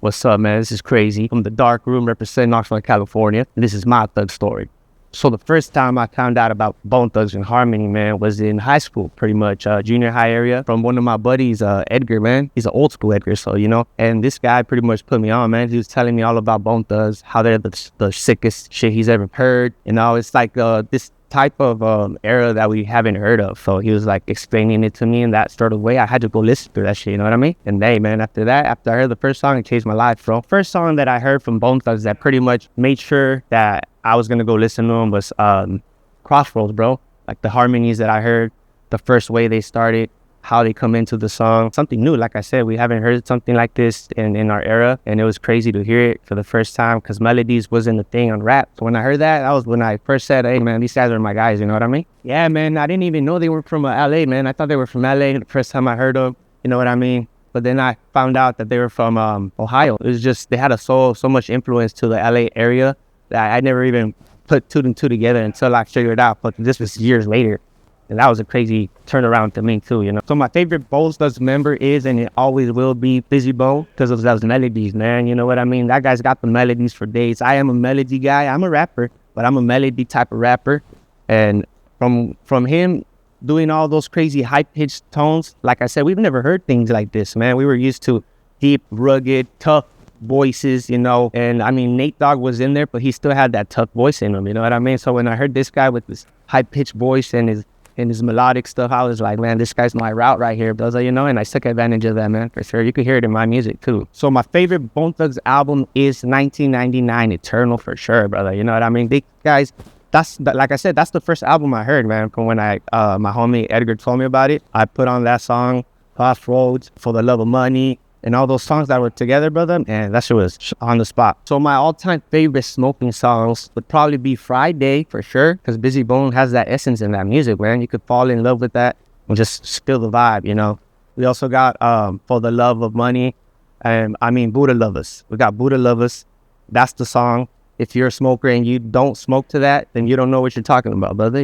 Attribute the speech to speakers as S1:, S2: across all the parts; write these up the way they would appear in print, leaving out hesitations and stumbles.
S1: What's up, man? This is Krayzie from the Dark Room representing Oxnard, California. And this is my thug story. So the first time I found out about Bone Thugs and Harmony, man, was in high school, pretty much, junior high area, from one of my buddies, Edgar, man. He's an old school Edgar, so, and this guy pretty much put me on, man. He was telling me all about Bone Thugs, how they're the sickest shit he's ever heard. It's like this type of era that we haven't heard of. So he was like explaining it to me in that sort of way. I had to go listen to that shit, you know what I mean? And hey, man, after I heard the first song, it changed my life, bro. First song that I heard from Bone Thugs that pretty much made sure that I was gonna go listen to them was Crossroads, bro. Like the harmonies that I heard, the first way they started, how they come into the song, something new. Like I said, we haven't heard something like this in our era, and it was crazy to hear it for the first time because melodies wasn't a thing on rap. So when I heard that was when I first said, hey, man, these guys are my guys, you know what I mean? Yeah, man, I didn't even know they were from LA, man. I thought they were from LA the first time I heard them, you know what I mean? But then I found out that they were from Ohio. It was just, they had so much influence to the LA area that I never even put two and two together until I figured out, but this was years later. And that was a crazy turnaround to me too, So my favorite Bone Thugs member is, and it always will be, Layzie Bone, because of those melodies, man. You know what I mean? That guy's got the melodies for days. I am a melody guy. I'm a rapper, but I'm a melody type of rapper. And from him doing all those crazy high-pitched tones, like I said, we've never heard things like this, man. We were used to deep, rugged, tough voices, and I mean, Nate Dogg was in there, but he still had that tough voice in him, you know what I mean? So when I heard this guy with this high-pitched voice and his melodic stuff, I was like, man, this guy's my route right here, brother, and I took advantage of that, man, for sure. You can hear it in my music too. So my favorite Bone Thugs album is 1999 Eternal, for sure, brother, you know what I mean? These guys, like I said, that's the first album I heard, man, from when my homie Edgar told me about it. I put on that song, Crossroads, For the Love of Money, and all those songs that were together, brother, and that shit was on the spot. So my all-time favorite smoking songs would probably be Friday, for sure, because Layzie Bone has that essence in that music, man. You could fall in love with that and just feel the vibe, We also got For the Love of Money, and Buddha Lovers. We got Buddha Lovers. That's the song. If you're a smoker and you don't smoke to that, then you don't know what you're talking about, brother,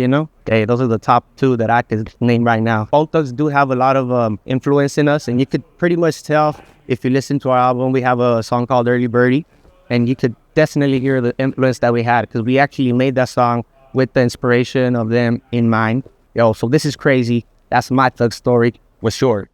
S1: Okay, those are the top two that I could name right now. Bone Thugs do have a lot of influence in us, and you could pretty much tell if you listen to our album. We have a song called Early Birdie, and you could definitely hear the influence that we had because we actually made that song with the inspiration of them in mind. So this is Krayzie. That's my thug story, for sure.